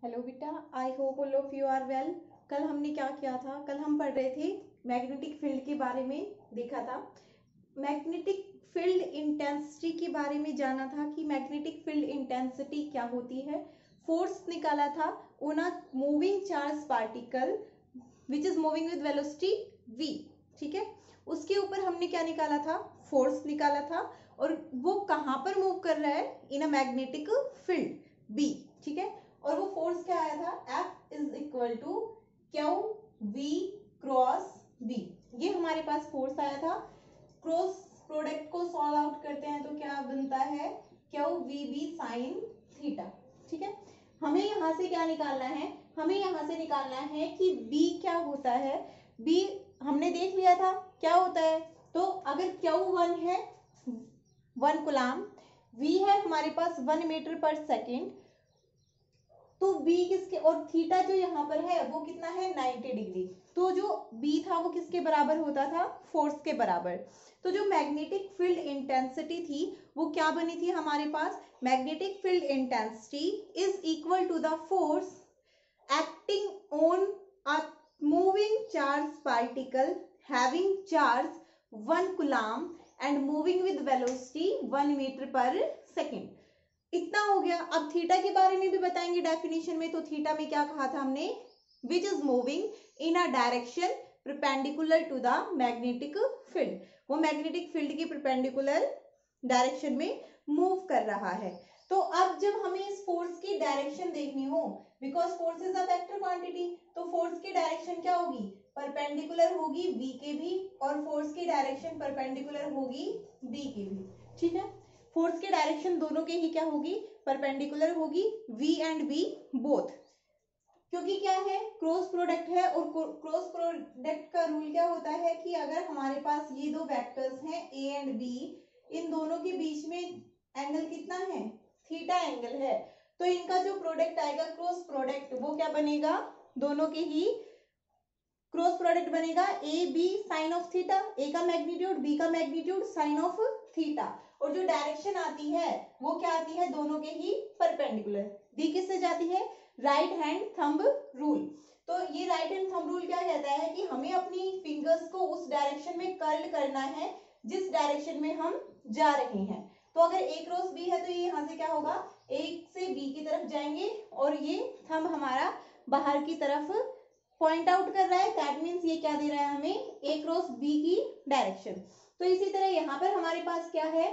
Hello बेटा, I hope all of you are well. कल हमने क्या किया था? कल हम पढ़ रहे थे मैग्नेटिक फील्ड के बारे में। देखा था मैग्नेटिक फील्ड इंटेंसिटी के बारे में, जाना था कि मैग्नेटिक फील्ड इंटेंसिटी क्या होती है। फोर्स निकाला था on a moving charge particle which is moving with velocity v। ठीक है, उसके ऊपर हमने क्या निकाला था? फोर्स निकाला था, और वो कहाँ पर मूव कर रहा है? इन अ मैग्नेटिक फील्ड b। ठीक है, और वो फोर्स क्या आया था? F is equal to q v cross B. ये हमारे पास फोर्स आया था। क्रॉस प्रोडक्ट को सॉल्व आउट करते हैं तो क्या बनता है? Q v B sine theta. ठीक है, हमें यहां से क्या निकालना है? हमें यहां से निकालना है कि B क्या होता है। B हमने देख लिया था क्या होता है। तो अगर Q1 है 1 कूलाम, V है हमारे पास 1 मीटर पर सेकेंड, तो B किसके, और थीटा जो यहाँ पर है वो कितना है? 90 डिग्री। तो जो B था वो किसके बराबर होता था? फोर्स के बराबर। तो जो मैग्नेटिक फील्ड इंटेंसिटी थी वो क्या बनी थी हमारे पास? Magnetic field intensity is equal to the force acting on a moving charge particle having charge 1 coulomb and moving with velocity 1 metre per second. इतना हो गया। अब थीटा के बारे में भी बताएंगे डेफिनेशन में। तो थीटा में क्या कहा था हमने? Which is moving in a direction perpendicular to the magnetic field. वो मैग्नेटिक फील्ड की परपेंडिकुलर डायरेक्शन में मूव कर रहा है। तो अब जब हमें इस फोर्स की डायरेक्शन देखनी हो, because force is a vector quantity, तो फोर्स की डायरेक्शन क्या होगी? परपेंडिकुलर होगी v के भी, और फोर्स की डायरेक्शन परपेंडिकुलर होगी b के भी। ठीक है, फोर्स की डायरेक्शन दोनों के ही क्या होगी? परपेंडिकुलर होगी, v एंड b बोथ। क्योंकि क्या है? क्रॉस प्रोडक्ट है, और क्रॉस प्रोडक्ट का रूल क्या होता है कि अगर हमारे पास ये दो वेक्टर्स हैं a एंड b, इन दोनों के बीच में एंगल कितना है? थीटा एंगल है। तो इनका जो प्रोडक्ट आएगा क्रॉस प्रोडक्ट, वो क्या बनेगा? दोनों के ही क्रॉस प्रोडक्ट बनेगा A B sine of theta. A का मैग्नीट्यूड, बी का मैग्नीट्यूड, साइन ऑफ थीटा। और जो डायरेक्शन आती है वो क्या आती है? दोनों के ही परपेंडिकुलर। बी किससे जाती है? Right hand thumb rule. तो ये राइट हैंड थंब रूल क्या कहता है कि हमें अपनी फिंगर्स को उस डायरेक्शन में कर्ल करना है जिस डायरेक्शन में हम जा रहे हैं। तो अगर ए क्रॉस बी है तो ये यहाँ से क्या होगा? ए से बी की तरफ जाएंगे, और ये थंब हमारा बाहर की तरफ पॉइंट आउट कर रहा है। दैट मीन्स ये क्या दे रहा है हमें? ए क्रॉस बी की डायरेक्शन। तो इसी तरह यहाँ पर हमारे पास क्या है?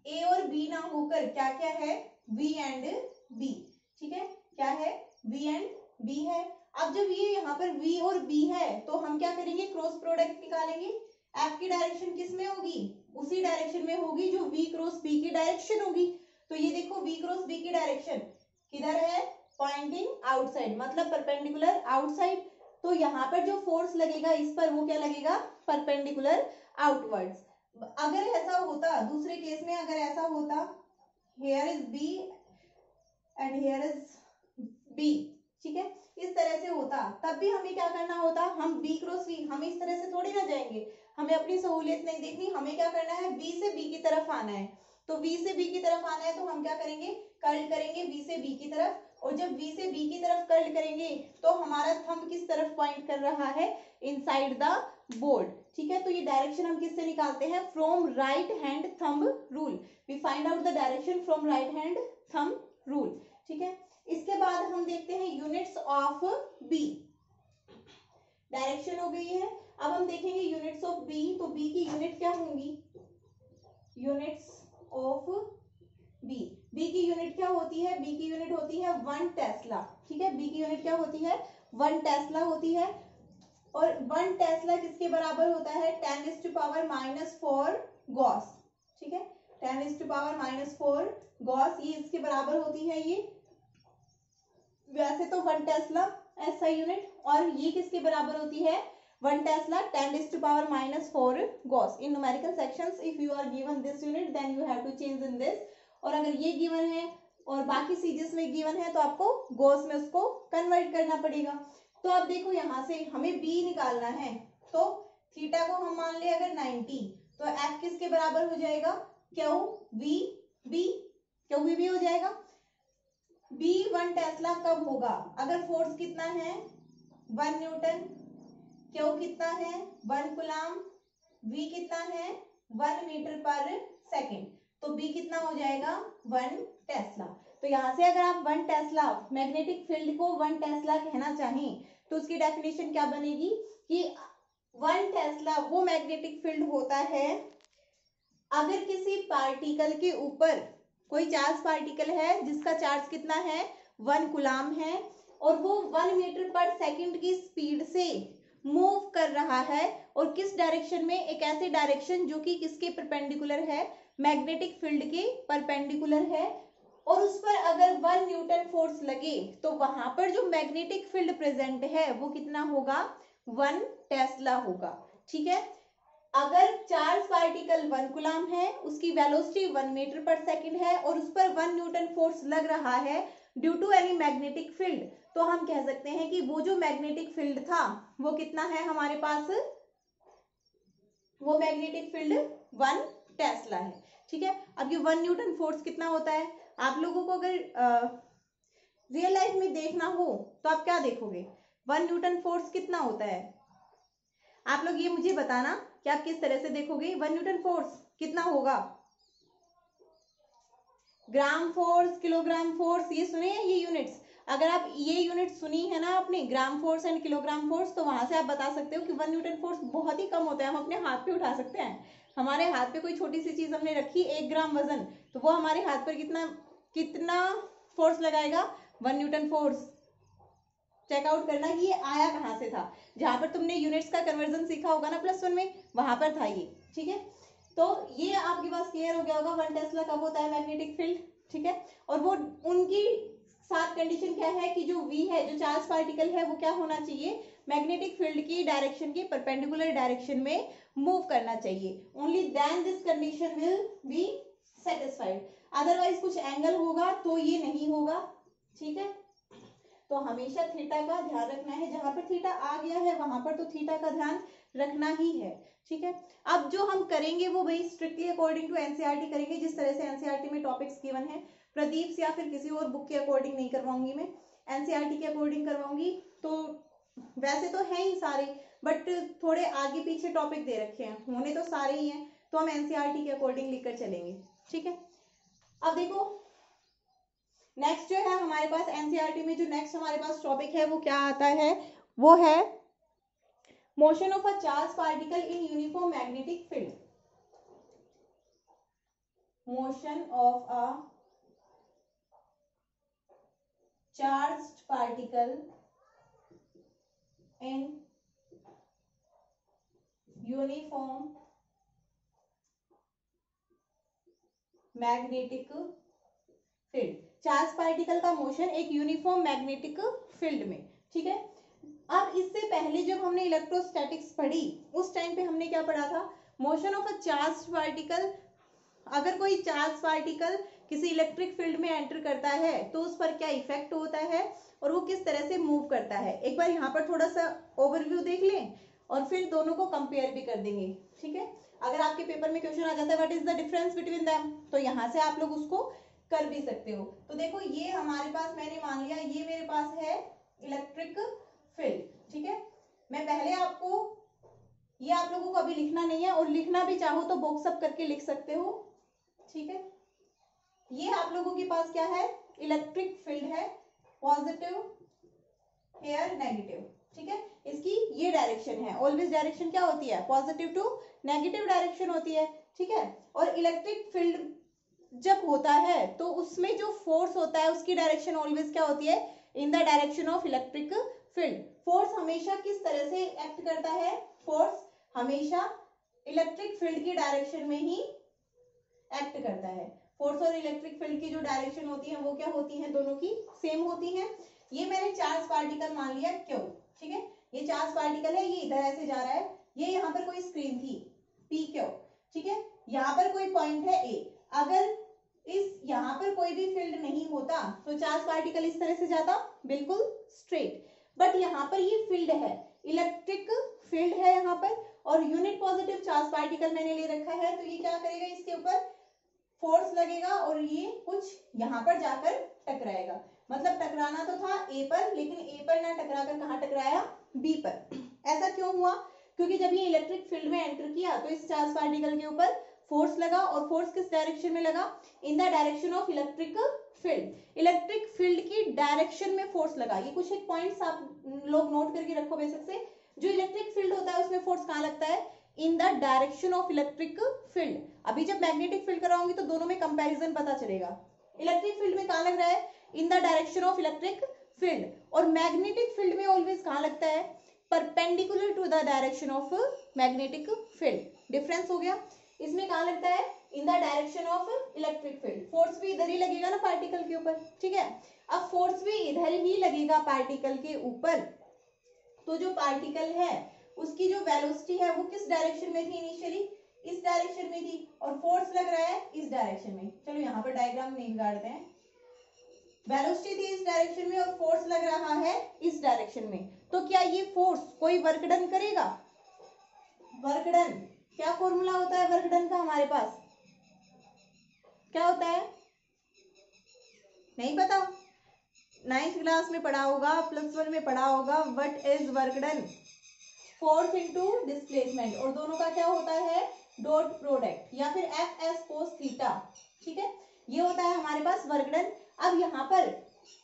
ए और बी ना होकर क्या क्या है? V and B. ठीक है, क्या है? वी एंड बी है। अब जब ये यहाँ पर v और b है तो हम क्या करेंगे? क्रॉस प्रोडक्ट निकालेंगे। f की डायरेक्शन किस में होगी? उसी डायरेक्शन में होगी जो v क्रॉस b की डायरेक्शन होगी। तो ये देखो v क्रॉस b की डायरेक्शन किधर है? पॉइंटिंग आउटसाइड, मतलब परपेंडिकुलर आउटसाइड। तो यहाँ पर जो फोर्स लगेगा इस पर, वो क्या लगेगा? Perpendicular outwards. अगर ऐसा होता, दूसरे केस में अगर ऐसा होता, here is b and here is b, ठीक है, इस तरह से होता, तब भी हमें क्या करना होता? हम b क्रॉस v, हम इस तरह से थोड़ी ना जाएंगे। हमें अपनी सहूलियत नहीं देखनी, हमें क्या करना है? b से b की तरफ आना है। तो v से b की तरफ आना है तो हम क्या करेंगे? कर्ल करेंगे v से b की तरफ। और जब v से b की तरफ कर्ल करेंगे तो हमारा थंब किस तरफ पॉइंट कर रहा है? Inside the board. ठीक है, तो ये डायरेक्शन हम किससे निकालते हैं? From right hand thumb rule. We find out the direction from right hand thumb rule. ठीक है, इसके बाद हम देखते हैं यूनिट्स ऑफ बी। डायरेक्शन हो गई है, अब हम देखेंगे यूनिट्स ऑफ बी। तो बी की यूनिट क्या होंगी? यूनिट्स ऑफ बी, बी की यूनिट क्या होती है? बी की यूनिट होती है 1 टेस्ला। ठीक है, बी की यूनिट क्या होती है? 1 टेस्ला होती है। और 1 टेस्ला किसके बराबर होता है? 10⁻⁻4 गॉस। ठीक है, 10⁻⁻4 गॉस, ये इसके बराबर होती है। ये वैसे तो 1 टेस्ला ऐसा यूनिट, और ये किसके बराबर होती है? 1 tesla 10⁻⁻4 gauss. In numerical sections if you are given this unit then you have to change in this. और अगर ये गिवन है और बाकी सीरीज में गिवन है तो आपको गॉस में उसको कन्वर्ट करना पड़ेगा। तो अब देखो यहाँ से हमें b निकालना है, तो थीटा को हम मान ले अगर 90, तो f किसके बराबर हो जाएगा? Q v B, q v B हो जाएगा। बी 1 टेस्ला कब होगा? अगर फोर्स कितना है 1 न्यूटन, क्यू कितना है 1 कूलम, वी कितना है 1 मीटर पर सेकेंड, तो बी कितना हो जाएगा 1 टेस्ला। तो यहां से अगर आप 1 टेस्ला मैग्नेटिक फील्ड को 1 टेस्ला कहना चाहें तो उसकी डेफिनेशन क्या बनेगी कि 1 टेस्ला वो मैग्नेटिक फील्ड होता है अगर किसी पार्टिकल के ऊपर कोई चार्ज पार्टिकल है जिसका चार्ज कितना है 1 कूलम है और वो 1 मीटर पर सेकंड की स्पीड से मूव कर रहा है और किस डायरेक्शन में, एक ऐसी डायरेक्शन जो कि किसके परपेंडिकुलर है, मैग्नेटिक फील्ड के परपेंडिकुलर है, और उस पर अगर 1 न्यूटन फोर्स लगे तो वहां पर जो मैग्नेटिक फील्ड प्रेजेंट है वो कितना होगा 1 टेस्ला होगा। ठीक है, अगर चार्ज पार्टिकल 1 कूलम है, उसकी वेलोसिटी 1 मीटर पर सेकंड है और उस पर 1 न्यूटन फोर्स लग रहा है due to any magnetic field, तो हम कह सकते हैं कि वो जो मैग्नेटिक फील्ड था वो कितना है हमारे पास, वो मैग्नेटिक फील्ड 1 टेस्ला है। ठीक है, अब ये 1 न्यूटन फोर्स कितना होता है, आप लोगों को अगर रियल लाइफ में देखना हो तो आप क्या देखोगे, 1 न्यूटन फोर्स कितना होता है, आप लोग ये मुझे बताना कि आप किस तरह से देखोगे 1 न्यूटन फोर्स कितना होगा। ग्राम फोर्स, किलोग्राम फोर्स, ये सुने हैं ये यूनिट्स, अगर आप ये यूनिट सुनी है ना आपने, gram force and kilogram force, तो वहां से आप बता सकते हो कि 1 न्यूटन फोर्स बहुत ही कम होता है, हम अपने हाथ पे उठा सकते हैं, हमारे हाथ पे कोई छोटी सी चीज हमने रखी 1 ग्राम वजन, तो वो हमारे हाथ पर कितना कितना फोर्स लगाएगा 1 न्यूटन फोर्स। चेकआउट करना कि ये आया कहां से था, जहां पर तुमने यूनिट्स का कन्वर्जन सीखा होगा ना +1 में, वहां पर था ये। ठीक है, तो ये आपके पास क्लियर हो गया होगा 1 टेस्ला कब होता है मैग्नेटिक फील्ड। ठीक है, और वो उनकी साथ कंडीशन क्या है कि जो V है, जो चार्ज पार्टिकल है, वो क्या होना चाहिए, मैग्नेटिक फील्ड की डायरेक्शन के परपेंडिकुलर डायरेक्शन में मूव करना चाहिए, only then this condition will be satisfied, otherwise कुछ एंगल होगा तो ये नहीं होगा। ठीक है, तो हमेशा थीटा का ध्यान रखना है, जहां पर थीटा आ गया है वहां पर तो थीटा का ध्यान रखना ही है। ठीक है, अब जो हम करेंगे वो भाई स्ट्रिक्टली अकॉर्डिंग टू एनसीईआरटी करेंगे, जिस तरह से एनसीईआरटी में टॉपिक्स गिवन है, प्रदीप से या फिर किसी और बुक के अकॉर्डिंग नहीं करवाऊंगी मैं, एनसीईआरटी के अकॉर्डिंग करवाऊंगी। तो वैसे तो है ही सारे, बट थोड़े आगे पीछे टॉपिक दे रखे हैं, होने तो सारे ही हैं, तो हम एनसीईआरटी के अकॉर्डिंग लिखकर चलेंगे। ठीक है, अब देखो नेक्स्ट जो है हमारे पास एनसीईआरटी में जो नेक्स्ट हमारे पास टॉपिक है वो क्या आता है, वो है motion of a charge particle in uniform magnetic field. Motion of a charged particle in uniform magnetic field, charge particle का मोशन एक यूनिफॉर्म मैग्नेटिक फील्ड में। ठीक है, अब इससे पहले जब हमने इलेक्ट्रोस्टैटिक्स पढ़ी उस टाइम पे हमने क्या पढ़ा था, motion of a charge particle, अगर कोई चार्ज पार्टिकल किसी इलेक्ट्रिक फील्ड में एंटर करता है तो उस पर क्या इफेक्ट होता है और वो किस तरह से मूव करता है। एक बार यहाँ पर थोड़ा सा ओवरव्यू देख लें और फिर दोनों को कंपेयर भी कर देंगे। ठीक है, अगर आपके पेपर में क्वेश्चन आ जाता है what is the difference between them, तो यहाँ से आप लोग उसको कर भी सकते हो। तो देखो ये हमारे पास, मैंने मान लिया ये मेरे पास है इलेक्ट्रिक फील्ड। ठीक है, मैं पहले आपको, ये आप लोगों को अभी लिखना नहीं है, और लिखना भी चाहो तो बॉक्स अप करके लिख सकते हो। ठीक है, ये आप लोगों के पास क्या है, इलेक्ट्रिक फील्ड है, पॉजिटिव हेयर नेगेटिव। ठीक है, इसकी ये डायरेक्शन है, ऑलवेज डायरेक्शन क्या होती है, पॉजिटिव टू नेगेटिव डायरेक्शन होती है। ठीक है, और इलेक्ट्रिक फील्ड जब होता है तो उसमें जो फोर्स होता है उसकी डायरेक्शन ऑलवेज क्या होती है, in the direction of electric field. Force हमेशा किस तरह से एक्ट करता है, फोर्स हमेशा इलेक्ट्रिक फील्ड की डायरेक्शन में ही एक्ट करता है। फोर्स और इलेक्ट्रिक फील्ड की जो डायरेक्शन होती है वो क्या होती है, दोनों की सेम होती है। ये मैंने चार्ज पार्टिकल मान लिया क्यों। ठीक है, ये चार्ज पार्टिकल है, ये इधर ऐसे जा रहा है, ये यहाँ पर कोई स्क्रीन थी पी क्यू। ठीक है, यहाँ पर कोई पॉइंट है ए, अगर इस यहाँ पर कोई भी फील्ड नहीं होता तो चार्ज पार्टिकल इस तरह से जाता बिल्कुल स्ट्रेट, बट यहाँ पर ये फील्ड है, इलेक्ट्रिक फील्ड है यहाँ पर, और यूनिट पॉजिटिव चार्ज पार्टिकल मैंने ले रखा है, तो ये क्या करेगा, इसके ऊपर फोर्स लगेगा और ये कुछ यहाँ पर जाकर टकराएगा। मतलब टकराना तो था ए पर, लेकिन ए पर ना टकरा कर कहाँ टकराया, बी पर। ऐसा क्यों हुआ, क्योंकि जब ये इलेक्ट्रिक फील्ड में एंटर किया तो इस चार्ज पार्टिकल के ऊपर फोर्स लगा, और फोर्स किस डायरेक्शन में लगा, इन the direction of electric field. Electric field की डायरेक्शन में फोर्स लगा। ये कुछ एक पॉइंट्स आप लोग नोट करके रखो बेसिक से। जो इलेक्ट्रिक फील्ड होता है उसमें फोर्स कहाँ लगता है, in the direction of electric field. अभी जब मैग्नेटिक फील्ड कराऊंगी तो दोनों में कंपैरिजन पता चलेगा। इलेक्ट्रिक फील्ड में कहाँ लग रहा है, in the direction of electric field, और मैग्नेटिक फील्ड में ऑलवेज कहाँ लगता है, perpendicular to the direction of magnetic field. Difference हो गया। इसमें कहाँ लगता है, in the direction of electric field. Force भी इधर ही लगेगा ना पार्टिकल के ऊपर, ठीक है। अब फोर्स भी इधर ही लगेगा पार्टिकल के ऊपर, तो जो पार्टिकल है उसकी जो वेलोसिटी है वो किस डायरेक्शन में थी, इनिशियली इस डायरेक्शन में थी, और फोर्स लग रहा है इस डायरेक्शन में। चलो यहाँ पर डायग्राम नहीं बिगाड़ते हैं। वेलोसिटी थी इस डायरेक्शन में और फोर्स लग रहा है इस डायरेक्शन में। तो क्या ये फोर्स कोई वर्क डन करेगा, वर्क डन, क्या फॉर्मूला होता है वर्क डन का हमारे पास, क्या होता है, नहीं पता, 9th क्लास में पढ़ा होगा, +1 में पढ़ा होगा। What is work done, force into displacement, और दोनों का क्या होता है, डॉट प्रोडक्ट, या फिर Fs cos थीटा, ठीक है। ये होता है हमारे पास वर्क डन। अब यहाँ पर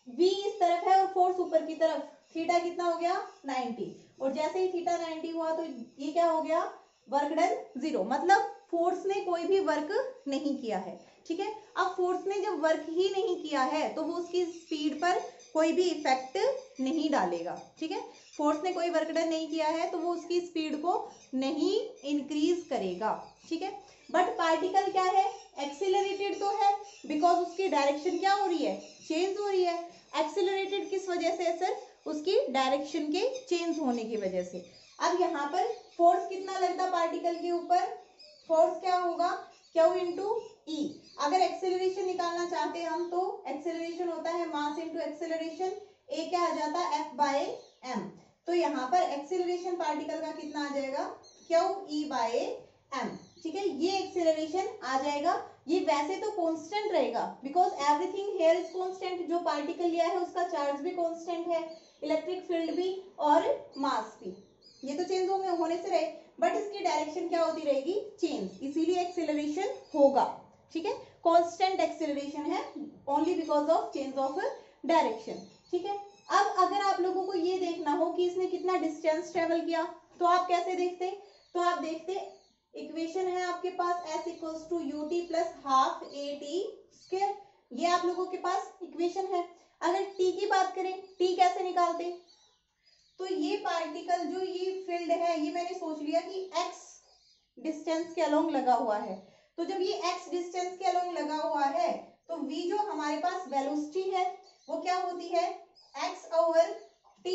v इस तरफ है और फोर्स ऊपर की तरफ, थीटा कितना हो गया 90, और जैसे ही थीटा 90 हुआ तो ये क्या हो गया, वर्क डन 0, मतलब फोर्स ने कोई भी वर्क नहीं किया है, ठीक है। अब फोर्स ने जब वर्क ही नहीं किया है तो वो उसकी स्पीड पर कोई भी इफेक्ट नहीं डालेगा, ठीक है। फोर्स ने कोई वर्क डन नहीं किया है तो वो उसकी स्पीड को नहीं इंक्रीज करेगा, ठीक है। बट पार्टिकल क्या है, एक्सीलरेटेड तो है, बिकॉज उसकी डायरेक्शन क्या हो रही है, चेंज हो रही है। एक्सीलरेटेड किस वजह से है सर, उसकी डायरेक्शन के चेंज होने की वजह से। अब यहाँ पर फोर्स कितना लगता पार्टिकल के ऊपर, फोर्स क्या होगा, Q इंटू ई। अगर एक्सेलरेशन निकालना चाहते हैं हम तो एक्सेलरेशन होता है मास इंटू एक्सेलरेशन, ए क्या आ जाता है F/m। तो यहाँ पर एक्सेलरेशन पार्टिकल का कितना आ जाएगा, QE/m, ठीक है। ये एक्सेलरेशन आ जाएगा। ये वैसे तो कांस्टेंट रहेगा, because everything here is constant. जो पार्टिकल लिया है उसका चार्ज भी कांस्टेंट है, इलेक्ट्रिक फील्ड भी और मास भी, ये तो चेंज होने से रहे, बट इसकी डायरेक्शन क्या होती रहेगी, चेंज, इसीलिए एक्सेलरेशन होगा, ठीक है। कांस्टेंट एक्सेलरेशन है only because of change of direction, ठीक है। अब अगर आप लोगों को ये देखना हो कि इसने कितना डिस्टेंस ट्रेवल किया तो आप कैसे देखते, तो आप देखते इक्वेशन है आपके पास S equals to ut plus half AT², ये आप लोगों के पास इक्वेशन है। अगर t की बात करें, t कैसे निकालते, तो ये पार्टिकल जो ये फील्ड है ये मैंने सोच लिया कि x डिस्टेंस के अलोंग लगा हुआ है, तो जब ये x डिस्टेंस के अलोंग लगा हुआ है तो v जो हमारे पास वेलोसिटी है वो क्या होती है, x/t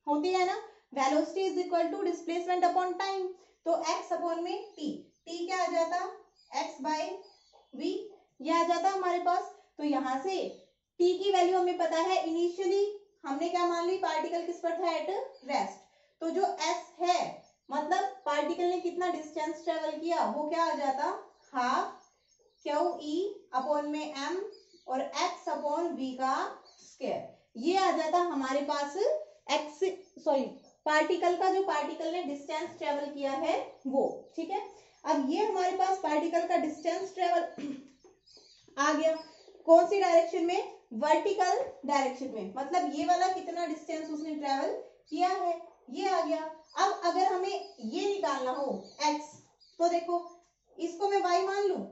होती है ना। Velocity is equal to displacement upon time, तो x अपॉन में t क्या आ जाता, x/v, ये आ जाता हमारे पास। तो यहाँ से t की वैल्यू हमें पता है, इनिशियली हमने क्या मान ली, पार्टिकल किस पर था, एट रेस्ट, तो जो s है मतलब पार्टिकल ने कितना डिस्टेंस ट्रेवल किया वो क्या आ जाता, हाफ QE/m और x/v का स्क्वायर, ये आ जाता हमारे पास पार्टिकल का, जो पार्टिकल ने डिस्टेंस ट्रेवल किया है वो, ठीक है। अब ये हमारे पास पार्टिकल का डिस्टेंस ट्रेवल आ गया, कौन सी डायरेक्शन में, वर्टिकल डायरेक्शन में, मतलब ये वाला कितना डिस्टेंस उसने ट्रेवल किया है ये आ गया। अब अगर हमें ये निकालना हो x, तो देखो इसको मैं y मान लूं,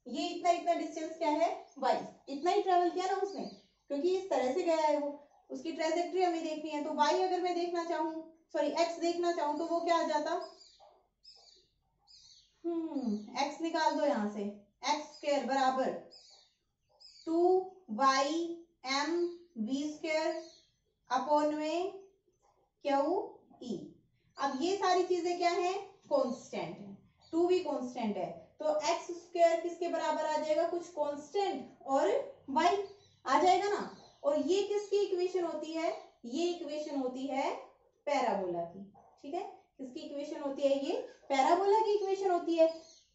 ये इतना डिस्टेंस क्या है, y, इतना ही ट्रेवल किया ना उसने, क्योंकि इस तरह से गया है वो, उसकी ट्रेजेक्टरी हमें देखनी है, तो y अगर मैं देखना चाहूँ, सॉरी x देखना चाहूँ तो वो क्या आ जाता, x निकाल दो यहाँ से, x² बराबर 2y/m² अपॉन में QE। अब ये सारी चीजें क्या है, कांस्टेंट है, 2 भी कांस्टेंट है, तो x² किसके बराबर आ जाएगा, कुछ कांस्टेंट और y आ जाएगा ना। और ये किसकी इक्वेशन होती है, ये इक्वेशन होती है पैराबोला की, ठीक है। किसकी इक्वेशन होती है, ये पैराबोला की इक्वेशन होती है।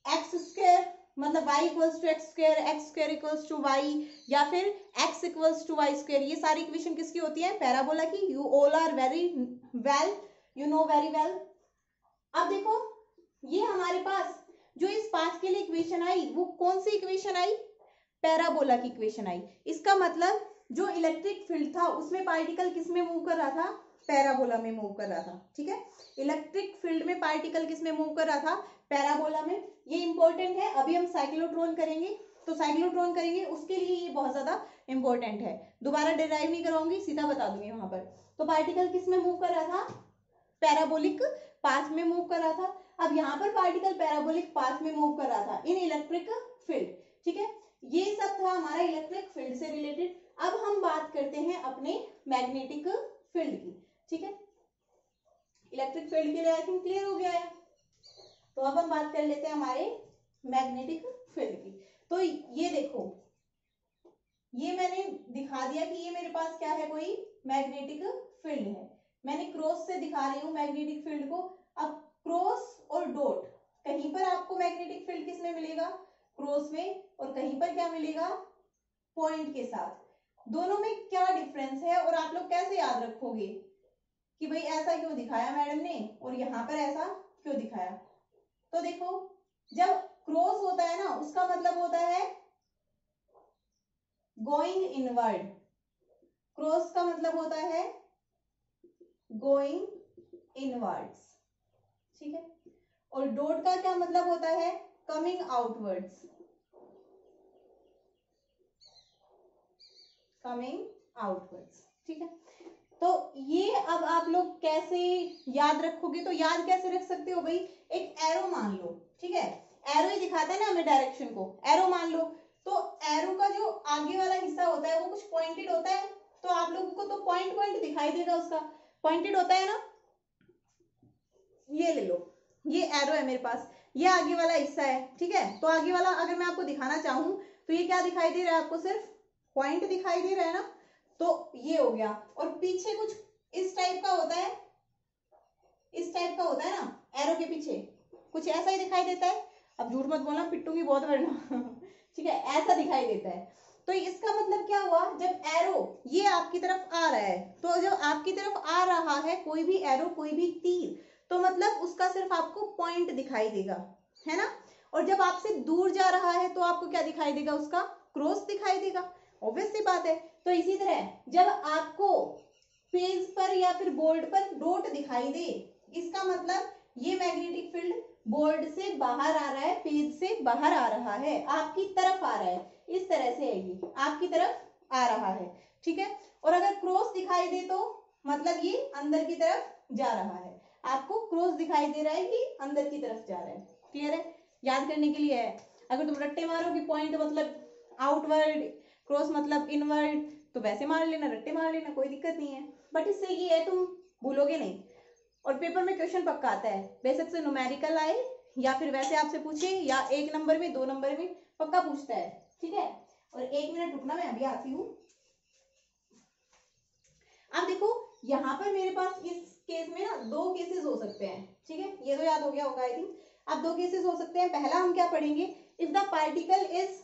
x² मतलब y equals to x square, x square equals to y, या फिर x equals to y square, ये सारी इक्वेशन किसकी होती है? पैराबोला की। You all are very well, you know very well. अब देखो ये हमारे पास जो इस पाथ के लिए इक्वेशन आई वो कौन सी इक्वेशन आई? पैराबोला की इक्वेशन आई। इसका मतलब जो इलेक्ट्रिक फील्ड था उसमें पार्टिकल किस में मूव कर रहा था? पैराबोला में मूव कर रहा था। ठीक है, इलेक्ट्रिक फील्ड में पार्टिकल किस में मूव कर रहा था? पैराबोला में। ये इंपॉर्टेंट है। अभी हम साइक्लोट्रॉन करेंगे, तो साइक्लोट्रॉन करेंगे उसके लिए ये बहुत ज्यादा इंपॉर्टेंट है। दोबारा डिराइव नहीं करवाऊंगी, सीधा बता दूंगी वहां पर। तो पार्टिकल किस में मूव कर रहा था? पैराबोलिक पाथ में मूव कर रहा था। अब यहाँ पर पार्टिकल पैराबोलिक पाथ में मूव कर रहा था इन इलेक्ट्रिक फील्ड। ठीक है, ये सब था हमारा इलेक्ट्रिक फील्ड से रिलेटेड। अब हम बात करते हैं अपने मैग्नेटिक फील्ड की। ठीक है, इलेक्ट्रिक फील्ड के लिए आई थिंक क्लियर हो गया है। तो अब हम बात कर लेते हैं हमारे मैग्नेटिक फील्ड की। तो ये देखो, ये मैंने दिखा दिया कि ये मेरे पास क्या है, कोई मैग्नेटिक फील्ड है। मैंने क्रॉस से दिखा रही हूँ मैग्नेटिक फील्ड को। अब क्रॉस और डॉट, कहीं पर आपको मैग्नेटिक फील्ड किस में मिलेगा? क्रॉस में, और कहीं पर क्या मिलेगा? पॉइंट के साथ। दोनों में क्या डिफरेंस है और आप लोग कैसे याद रखोगे कि भाई ऐसा क्यों दिखाया मैडम ने और यहाँ पर ऐसा क्यों दिखाया? तो देखो, जब क्रॉस होता है ना उसका मतलब होता है गोइंग इनवर्ड। क्रॉस का मतलब होता है गोइंग इनवर्ड्स। ठीक है, और डॉट का क्या मतलब होता है? Coming outwards. Coming outwards. ठीक है, तो ये अब आप लोग कैसे याद रखोगे? तो याद कैसे रख सकते हो भाई? एक एरो मान लो। ठीक है, एरो ही दिखाता है ना हमें डायरेक्शन को। एरो मान लो, तो एरो का जो आगे वाला हिस्सा होता है वो कुछ पॉइंटेड होता है। तो आप लोगों को तो पॉइंट पॉइंट दिखाई देगा, उसका पॉइंटेड होता है ना। ये ले लो, ये एरो है मेरे पास, ये आगे वाला हिस्सा है। ठीक है, तो आगे वाला अगर मैं आपको दिखाना चाहूं तो ये क्या दिखाई दे रहा है आपको? सिर्फ पॉइंट दिखाई दे रहा है ना। तो ये हो गया, और पीछे कुछ इस टाइप का होता है, इस टाइप का होता है ना एरो के पीछे, कुछ ऐसा ही दिखाई देता है। अब झूठ मत बोलना, पिटूंगी बहुत वरना। ठीक है, ऐसा दिखाई देता है। तो इसका मतलब क्या हुआ? जब एरो ये आपकी तरफ आ रहा है, तो जब आपकी तरफ आ रहा है कोई भी एरो, कोई भी तीर, तो मतलब उसका सिर्फ आपको पॉइंट दिखाई देगा, है ना। और जब आपसे दूर जा रहा है तो आपको क्या दिखाई देगा? उसका क्रॉस दिखाई देगा। ऑब्वियस सी बात है। तो इसी तरह जब आपको पेज पर या फिर बोर्ड पर डॉट दिखाई दे, इसका मतलब ये मैग्नेटिक फील्ड बोर्ड से बाहर आ रहा है, पेज से बाहर आ रहा है, आपकी तरफ आ रहा है। इस तरह से है, ये आपकी तरफ आ रहा है। ठीक है, और अगर क्रॉस दिखाई दे तो मतलब ये अंदर की तरफ जा रहा है। आपको क्रॉस दिखाई दे रहा है कि अंदर की तरफ जा रहा है। क्लियर है? याद करने के लिए है। अगर तुम रट्टे मारोगे पॉइंट मतलब आउटवर्ड, क्रॉस मतलब इनवर्ड, तो वैसे मार लेना, रट्टे मार लेना, कोई दिक्कत नहीं है। बट इससे ये है तुम भूलोगे नहीं, और पेपर में क्वेश्चन पक्का आता है। बेशक से न्यूमेरिकल आए या फिर वैसे आपसे पूछे, या 1 नंबर में 2 नंबर में पक्का पूछता है। ठीक है, और 1 मिनट रुकना, मैं अभी आती हूँ। अब देखो यहाँ पर मेरे पास इस केस में ना 2 केसेस हो सकते हैं। ठीक है, ये तो याद हो गया होगा आई थिंक। अब 2 केसेस हो सकते हैं। पहला हम क्या पढ़ेंगे? If the particle is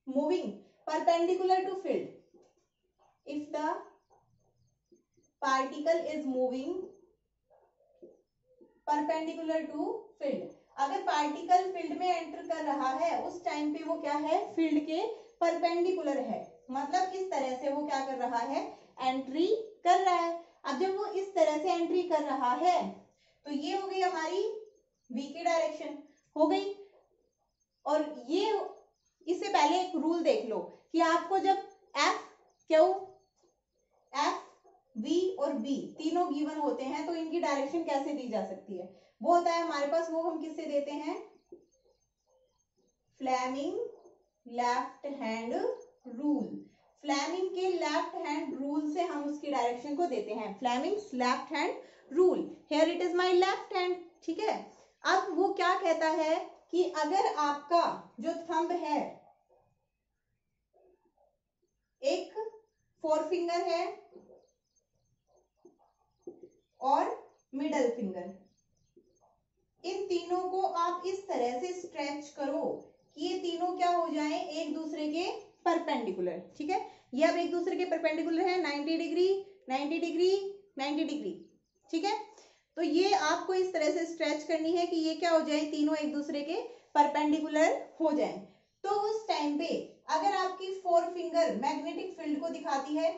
moving perpendicular to field, if the particle is moving perpendicular to field, अगर पार्टिकल फील्ड में एंटर कर रहा है उस टाइम पे वो क्या है? फील्ड के परपेंडिकुलर है। मतलब इस तरह से वो क्या कर रहा है? एंट्री कर रहा है। अब जब वो इस तरह से एंट्री कर रहा है तो ये हो गई हमारी v की डायरेक्शन हो गई। और ये इससे पहले एक रूल देख लो कि आपको जब F, Q, F, V और B तीनों गिवन होते हैं तो इनकी डायरेक्शन कैसे दी जा सकती है? वो होता है हमारे पास, वो हम किससे देते हैं? Fleming left hand rule. Fleming के लेफ्ट हैंड रूल से हम उसकी डायरेक्शन को देते हैं। Fleming's left hand rule, here it is my left hand. ठीक है, अब वो क्या कहता है कि अगर आपका जो थंब है, एक फोरफिंगर है और मिडल फिंगर, इन तीनों को आप इस तरह से स्ट्रेच करो कि ये तीनों क्या हो जाएं, एक दूसरे के परपेंडिकुलर। ठीक है, ये अब एक दूसरे के परपेंडिकुलर है, 90 डिग्री 90 डिग्री 90 डिग्री। ठीक है, तो ये आपको इस तरह से स्ट्रेच करनी है कि ये क्या हो जाए, तीनों एक दूसरे के परपेंडिकुलर हो जाएं। तो उस टाइम पे अगर आपकी फोर फिंगर मैग्नेटिक फील्ड को दिखाती है,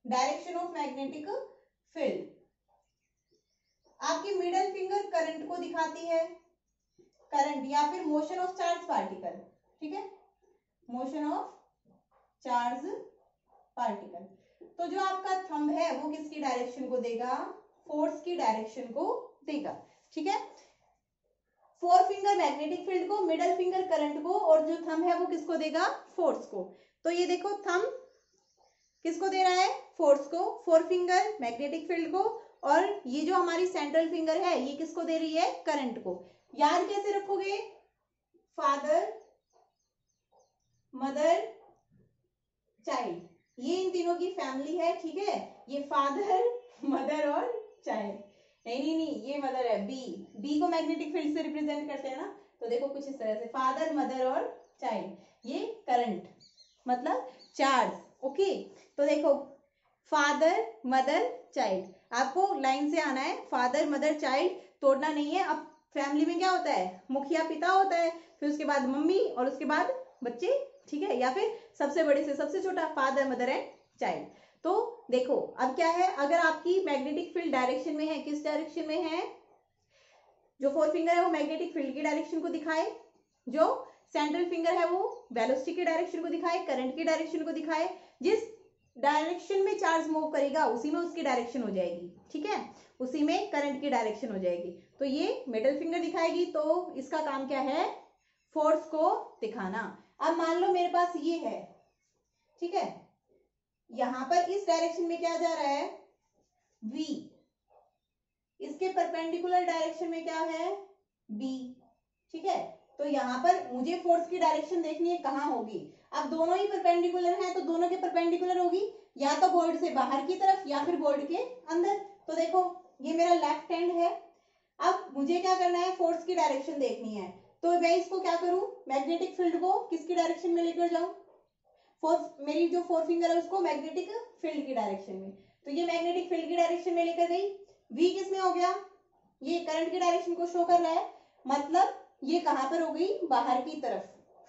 डायरेक्शन ऑफ मैग्नेटिक फील्ड, आपकी मिडल फिंगर करंट को दिखाती है, करंट या फिर मोशन ऑफ चार्ज पार्टिकल। ठीक है, मोशन ऑफ चार्ज पार्टिकल, तो जो आपका थंब है वो किसकी डायरेक्शन को देगा, फोर्स की डायरेक्शन को देगा। ठीक है, फोर फिंगर मैग्नेटिक फील्ड को, मिडल फिंगर करंट को, और जो थंब है वो किसको देगा, फोर्स को। तो ये देखो थंब किसको दे रहा है, फोर्स को, फोर फिंगर मैग्नेटिक फील्ड को, और ये जो हमारी सेंट्रल फिंगर है ये किसको दे रही है, करंट को। याद कैसे रखोगे, फादर मदर चाइल्ड, ये इन तीनों की फैमिली है। ठीक है, ये फादर मदर और चाइल्ड, नहीं ये मदर है, बी को मैग्नेटिक फील्ड से रिप्रेजेंट करते हैं ना, तो देखो कुछ इस तरह से फादर मदर और चाइल्ड, ये करंट मतलब चार्ज। ओके, तो देखो फादर मदर चाइल्ड, आपको लाइन से आना है, फादर मदर चाइल्ड, तोड़ना नहीं है। अब फैमिली में क्या होता है, मुखिया पिता होता है, फिर उसके बाद मम्मी, और उसके बाद बच्चे। ठीक है, या फिर सबसे बड़े से सबसे छोटा, फादर मदर एंड चाइल्ड। तो देखो अब क्या है, अगर आपकी मैग्नेटिक फील्ड डायरेक्शन में है, किस डायरेक्शन में है, जो फोर फिंगर है वो मैग्नेटिक फील्ड की डायरेक्शन को दिखाए, जो सेंट्रल फिंगर है वो वेलोसिटी की डायरेक्शन को दिखाए, करंट की डायरेक्शन को दिखाए, जिस डायरेक्शन में चार्ज मूव करेगा उसी में उसकी डायरेक्शन हो जाएगी। ठीक है, उसी में करंट की डायरेक्शन हो जाएगी। तो ये मिडिल फिंगर दिखाएगी, तो इसका काम क्या है, फोर्स को दिखाना। अब मान लो मेरे पास ये है, ठीक है, यहां पर इस डायरेक्शन में क्या जा रहा है, V, इसके परपेंडिकुलर डायरेक्शन में क्या है, B। ठीक है, तो यहां पर मुझे फोर्स की डायरेक्शन देखनी है कहां होगी। अब दोनों ही परपेंडिकुलर हैं, तो दोनों के परपेंडिकुलर होगी, या तो बोर्ड से बाहर की तरफ या फिर बोर्ड के अंदर। तो देखो ये मेरा लेफ्ट हैंड है, अब मुझे क्या करना है, फोर्स की डायरेक्शन देखनी है। तो मैं इसको क्या करूं, मैग्नेटिक फील्ड को किसकी डायरेक्शन में लेकर जाऊं, मेरी जो फोर फिंगर है उसको मैग्नेटिक फील्ड की डायरेक्शन में। तो ये मैग्नेटिक फील्ड की डायरेक्शन में लेकर गई, V किस में हो गया, ये करंट की डायरेक्शन को शो कर रहा है, मतलब ये कहां पर हो गई, बाहर की तरफ।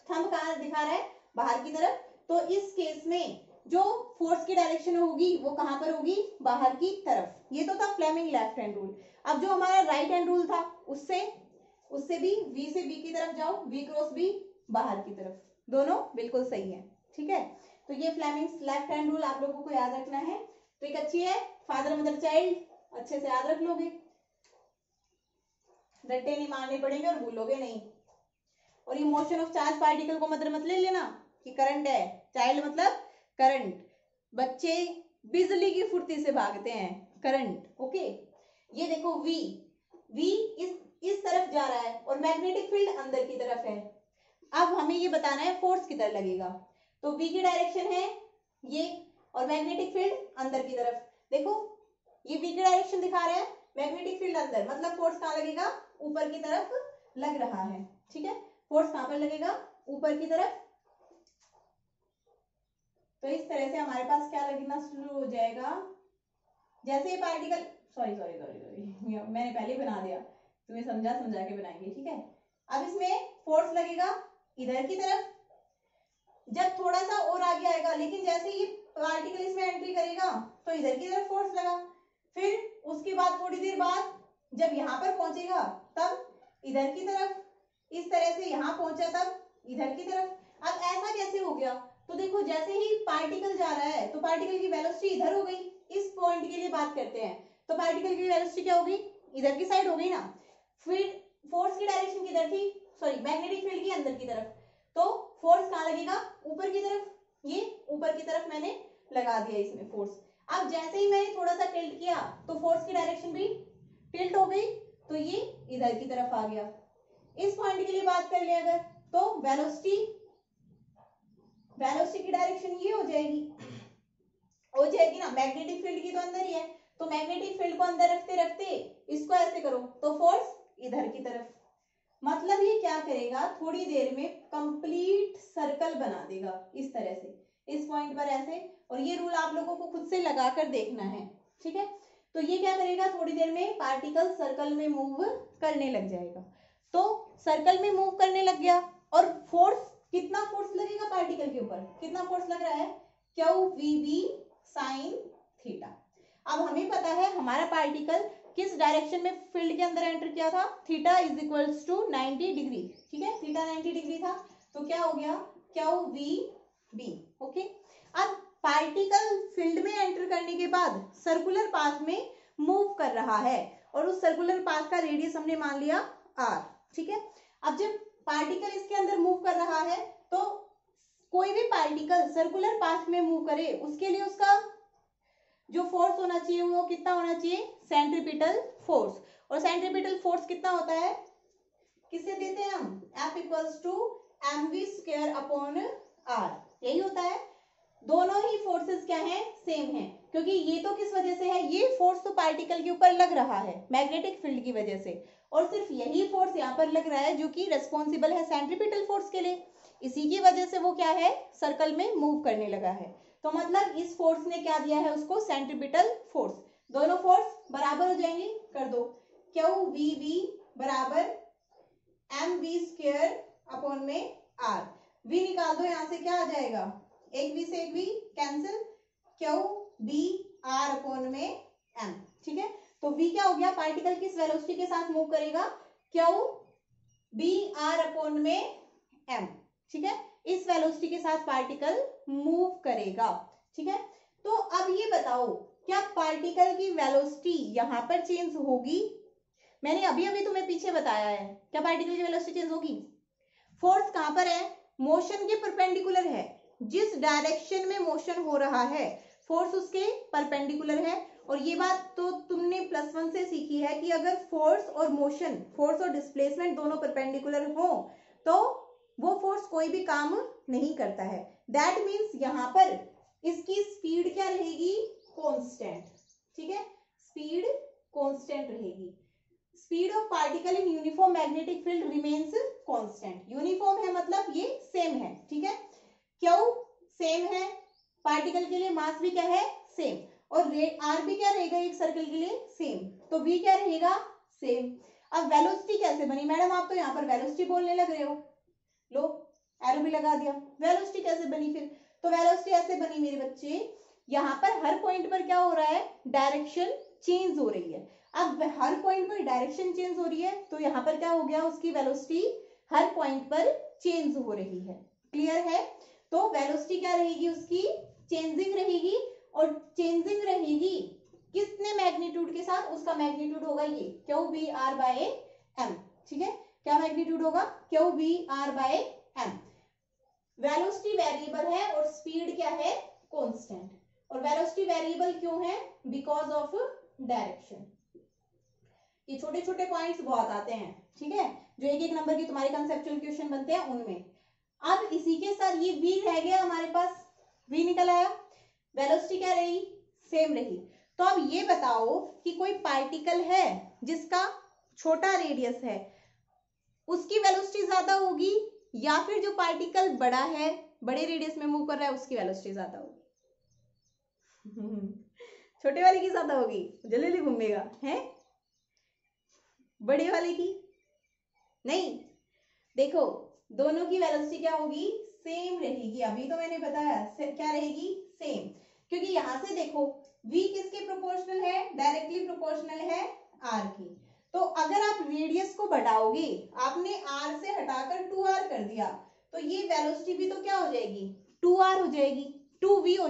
थंब कहां दिखा रहा है, बाहर की तरफ। तो इस केस में जो फोर्स की डायरेक्शन होगी वो कहां पर होगी, बाहर की तरफ। ये तो था फ्लेमिंग लेफ्ट हैंड रूल। अब जो हमारा राइट हैंड रूल था, उससे भी V से B की तरफ जाओ, V क्रॉस B, बाहर की तरफ, दोनों बिल्कुल सही है। ठीक है, तो ये फ्लेमिंग लेफ्ट हैंड रूल आप लोगों को याद रखना है। तो एक अच्छी है, फादर मदर चाइल्ड, अच्छे से याद रख लोगे, रट्टे नहीं मारने पड़ेंगे और भूलोगे नहीं। और ये मोशन ऑफ चार्ज पार्टिकल को मत ले लेना कि करंट है, चाइल्ड मतलब करंट, बच्चे बिजली की फुर्ती से भागते हैं, करंट। ओके, ये देखो V इस तरफ जा रहा है और मैग्नेटिक फील्ड अंदर की तरफ है। अब हमें ये बताना है फोर्स किधर लगेगा, तो V की डायरेक्शन है ये, और मैग्नेटिक फील्ड अंदर की तरफ। देखो ये V की डायरेक्शन दिखा रहा है, मैग्नेटिक फील्ड अंदर, मतलब फोर्स कहां लगेगा, ऊपर की तरफ लग रहा है। ठीक है, फोर्स कहां पर लगेगा, ऊपर की तरफ। तो इस तरह से हमारे पास क्या लगना शुरू हो जाएगा, जैसे ये पार्टिकल, सॉरी मैंने पहले ही बना दिया, तुम्हें समझा के बनाएंगे। ठीक है, अब इसमें फोर्स लगेगा इधर की तरफ, जब थोड़ा सा और आगे आएगा, लेकिन जैसे ये पार्टिकल इसमें एंट्री करेगा तो इधर की तरफ फोर्स लगा, फिर उसके बाद थोड़ी देर बाद जब यहाँ पर पहुंचेगा तब इधर की तरफ, इस तरह से यहाँ पहुंचा तब इधर की तरफ। अब ऐसा कैसे हो गया, तो देखो जैसे ही पार्टिकल जा रहा है तो पार्टिकल की वेलोसिटी इधर हो गई, इस पॉइंट के लिए बात करते हैं, तो पार्टिकल की वेलोसिटी क्या हो गई, इधर की साइड हो गई ना। फिर फोर्स की डायरेक्शन किधर थी, सॉरी मैग्नेटिक फील्ड की अंदर की तरफ, तो फोर्स कहां लगेगा, ऊपर की तरफ, ये ऊपर की तरफ मैंने लगा दिया इसमें फोर्स। अब जैसे ही मैंने थोड़ा सा टिल्ट किया तो फोर्स की डायरेक्शन भी टिल्ट हो गई, तो ये इधर की तरफ आ गया। इस पॉइंट के लिए बात कर ले अगर, तो वेलोसिटी की डायरेक्शन ये हो जाएगी ना, मैग्नेटिक फील्ड की तो अंदर ही है, तो मैग्नेटिक फील्ड को अंदर रखते रखते इसको ऐसे करो तो फोर्स इधर की तरफ, मतलब ये क्या करेगा, थोड़ी देर में कंप्लीट सर्कल बना देगा इस तरह से, इस पॉइंट पर ऐसे। और ये रूल आप लोगों को खुद से लगा कर देखना है, ठीक है। तो ये क्या करेगा, थोड़ी देर में पार्टिकल सर्कल में मूव करने लग जाएगा। तो सर्कल में मूव करने लग गया, और फोर्स, कितना फोर्स लगेगा पार्टिकल के ऊपर, कितना फोर्स लग रहा है, QVB sin थीटा। अब हमें पता है हमारा पार्टिकल किस डायरेक्शन में फील्ड के अंदर एंटर किया था, theta is equals to 90 degree, ठीक है, थीटा 90 डिग्री था, तो क्या हो गया, QVB, ओके। अब पार्टिकल फील्ड में एंटर करने के बाद सर्कुलर पाथ में मूव कर रहा है, और उस सर्कुलर पाथ का रेडियस हमने मान लिया r, ठीक है। अब जब पार्टिकल इसके अंदर मूव कर रहा है, तो कोई भी पार्टिकल सर्कुलर पाथ में मूव करे, उसके लिए उसका जो फोर्स होना चाहिए वो कितना होना चाहिए, सेंट्रीपिटल फोर्स। और सेंट्रीपिटल फोर्स कितना होता है, किससे देते हैं हम, F equals to mv² upon r, यही होता है। दोनों ही फोर्सेस क्या हैं, सेम है, क्योंकि ये तो किस वजह से है, ये फोर्स तो पार्टिकल के ऊपर लग रहा है मैग्नेटिक फील्ड की वजह से, और सिर्फ यही फोर्स यहाँ पर लग रहा है जो कि रेस्पॉन्सिबल है सेंट्रीपिटल फोर्स के लिए। इसी की वजह से वो क्या है, सर्कल में मूव करने लगा है। तो मतलब इस फोर्स ने क्या दिया है उसको, सेंट्रीपिटल फोर्स। दोनों फोर्स बराबर हो जाएंगे, कर दो, QVB बराबर mv² अपॉन में r, v निकाल दो, यहां से क्या आ जाएगा, एक v से एक v कैंसिल, QBr अपॉन में m, ठीक है। तो v क्या हो गया, पार्टिकल किस वेलोसिटी के साथ मूव करेगा, QBr अपॉन में m, ठीक है, इस वेलोसिटी के साथ पार्टिकल मूव करेगा, ठीक है। तो अब ये बताओ, क्या पार्टिकल की वेलोसिटी यहां पर चेंज होगी, मैंने अभी अभी तुम्हें पीछे बताया है, क्या पार्टिकल की वेलोसिटी चेंज होगी। फोर्स कहां पर है, मोशन के परपेंडिकुलर है, जिस डायरेक्शन में मोशन हो रहा है फोर्स उसके परपेंडिकुलर है। और ये बात तो तुमने +1 से सीखी है कि अगर फोर्स और मोशन, फोर्स और डिस्प्लेसमेंट दोनों परपेंडिकुलर हो तो वो फोर्स कोई भी काम नहीं करता है। दैट मीन्स यहां पर इसकी स्पीड क्या रहेगी, कांस्टेंट, ठीक है, स्पीड कांस्टेंट रहेगी। Speed of particle in uniform magnetic field remains constant. Uniform है मतलब ये सेम है, ठीक है, क्यों सेम है, पार्टिकल के लिए मास भी क्या है, सेम, और r भी क्या रहेगा एक सर्कल के लिए, सेम, तो v क्या रहेगा, सेम। अब वेलोसिटी कैसे बनी, मैडम आप तो यहाँ पर वेलोसिटी बोलने लग रहे हो, लो एरो भी लगा दिया, वेलोसिटी कैसे बनी फिर, तो वेलोसिटी ऐसे बनी मेरे बच्चे, यहाँ पर हर पॉइंट पर क्या हो रहा है, डायरेक्शन चेंज हो रही है। अब हर पॉइंट पर डायरेक्शन चेंज हो रही है, तो यहाँ पर क्या हो गया, उसकी वेलोसिटी हर पॉइंट पर चेंज हो रही है, क्लियर है। तो वेलोसिटी क्या रहेगी उसकी, चेंजिंग रहेगी, और चेंजिंग रहेगी किसने मैग्नीट्यूड के साथ, उसका मैग्नीट्यूड होगा ये QBr बाय m, ठीक है, क्या मैग्नीट्यूड होगा, QBr by m। Velocity variable है और स्पीड क्या है, कांस्टेंट। और वेलोसिटी वेरिएबल क्यों है, बिकॉज ऑफ डायरेक्शन। ये छोटे छोटे पॉइंट्स बहुत आते हैं, ठीक है, जो एक एक नंबर की तुम्हारे कंसेप्चुअल क्वेश्चन बनते हैं उनमें। अब इसी के साथ ये v रह गया हमारे पास, v निकल आया, वेलोसिटी क्या रही, सेम रही। तो अब ये बताओ कि कोई पार्टिकल है जिसका छोटा रेडियस है, उसकी वेलोसिटी ज्यादा होगी, या फिर जो पार्टिकल बड़ा है, बड़े रेडियस में मूव कर रहा है, उसकी वेलोसिटी ज्यादा होगी। छोटे वाले की ज्यादा होगी, जल्दी जल्दी घूमेगा है, बड़े वाले की नहीं। देखो दोनों की वेलोसिटी क्या होगी, सेम रहेगी। अभी तो मैंने बताया क्या रहेगी, सेम, क्योंकि यहां से देखो v किसके प्रोपोर्शनल है, डायरेक्टली प्रोपोर्शनल है r की। तो अगर आप रेडियस को बढ़ाओगे, आपने r से हटाकर 2r कर दिया, तो ये वेलोसिटी भी तो क्या हो जाएगी, 2r हो जाएगी, 2v हो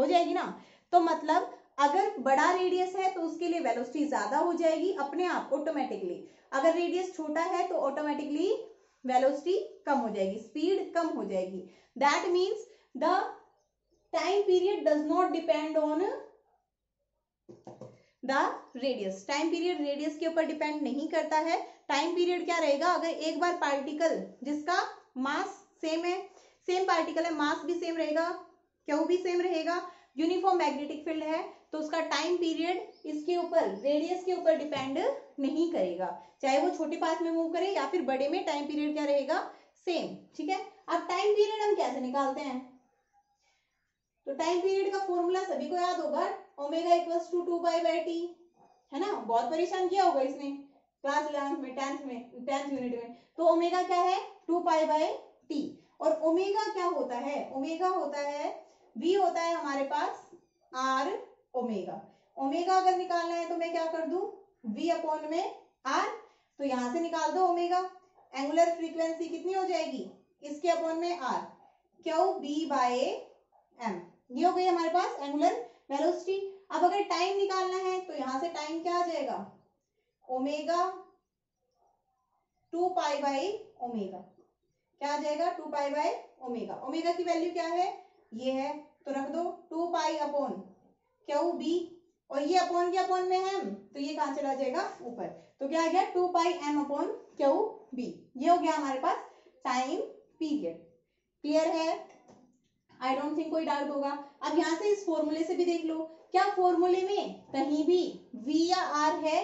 जाएगी ना। तो मतलब अगर बड़ा रेडियस है तो उसके लिए वेलोसिटी ज्यादा हो जाएगी अपने आप ऑटोमेटिकली, अगर रेडियस छोटा है तो ऑटोमेटिकली वेलोसिटी कम हो जाएगी, स्पीड कम हो जाएगी। That means the time period does not depend on the radius. Time period radius के ऊपर डिपेंड नहीं करता है। टाइम पीरियड क्या रहेगा, अगर एक बार पार्टिकल जिसका मास सेम है, सेम पार्टिकल है, मास भी सेम रहेगा, क्यू भी सेम रहेगा, यूनिफॉर्म मैग्नेटिक फील्ड है, तो उसका टाइम पीरियड इसके ऊपर, रेडियस के ऊपर डिपेंड नहीं करेगा, चाहे वो छोटे पाथ में मूव करे या फिर बड़े में, टाइम पीरियड क्या रहेगा, सेम। ठीक है, अब टाइम पीरियड हम कैसे निकालते हैं? तो टाइम पीरियड का फॉर्मूला सभी को याद होगा, ओमेगा इक्वल्स टू 2π/t, है ना, बहुत परेशान किया होगा इसने क्लास 11th में, 10th यूनिट में। तो ओमेगा क्या है, 2π/t, और ओमेगा क्या होता है, ओमेगा होता है, v होता है हमारे पास r ओमेगा। ओमेगा अगर निकालना है तो मैं क्या कर दूं, v अपॉन में r, तो यहां से निकाल दो ओमेगा। एंगुलर फ्रीक्वेंसी कितनी हो जाएगी, इसके अपॉन में r, qb/m, ये हो गई हमारे पास एंगुलर वेलोसिटी। अब अगर टाइम निकालना है तो यहां से टाइम क्या आ जाएगा, ओमेगा 2π/ओमेगा, क्या आ जाएगा, 2π/ओमेगा। ओमेगा की वैल्यू क्या है, ये है, तो रख दो 2π अपॉन QB, और ये अपॉन के अपॉन में है, तो ये कहां चला जाएगा, ऊपर, तो क्या आ गया 2πm अपॉन QB। ये हो गया हमारे पास टाइम पीरियड। क्लियर है? आई डोंट थिंक कोई डाउट होगा। अब यहां से इस फॉर्मूले से भी देख लो, क्या फॉर्मूले में कहीं भी v या r है,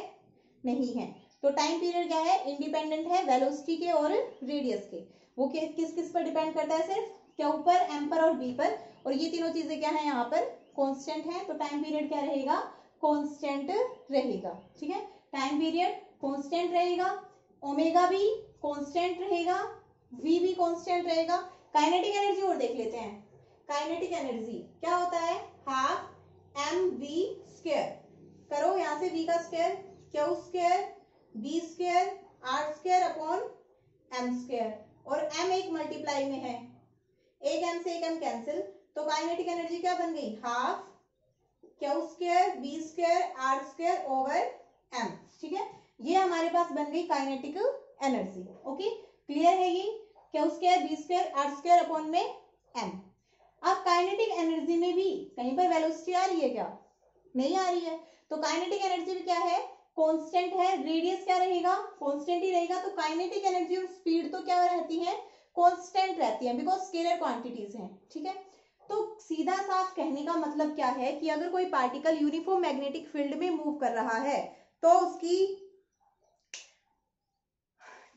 नहीं है, तो टाइम पीरियड क्या है, इंडिपेंडेंट है वेलोसिटी के और रेडियस के। वो किस किस पर डिपेंड करता है, सिर्फ क्या पर, m पर और v पर, और ये तीनों चीजें क्या है यहाँ पर कांस्टेंट है, तो टाइम पीरियड क्या रहेगा, कांस्टेंट रहेगा। ठीक है, टाइम पीरियड कांस्टेंट रहेगा, ओमेगा भी कांस्टेंट रहेगा, v भी कांस्टेंट रहेगा। काइनेटिक एनर्जी और देख लेते हैं। काइनेटिक एनर्जी क्या होता है, हाफ mv², करो यहां से v का square, q², b² r² upon m², और m एक मल्टीप्लाई में है, एक m से एक m कैंसिल, तो काइनेटिक एनर्जी क्या बन गई, half q² b² r² over m। ठीक है, ये हमारे पास बन गई काइनेटिक एनर्जी। ओके, क्लियर है ये, q² b² r² अपॉन में m। अब काइनेटिक एनर्जी में भी कहीं पर वेलोसिटी आ रही है क्या, नहीं आ रही है, तो काइनेटिक एनर्जी भी क्या है, कांस्टेंट है, रेडियस क्या रहेगा, कांस्टेंट ही रहेगा, तो काइनेटिक एनर्जी और स्पीड तो क्या रहती है, कांस्टेंट रहती है, बिकॉज स्केलर क्वांटिटीज हैं। ठीक है, तो सीधा साफ कहने का मतलब क्या है कि अगर कोई पार्टिकल यूनिफॉर्म मैग्नेटिक फील्ड में मूव कर रहा है तो उसकी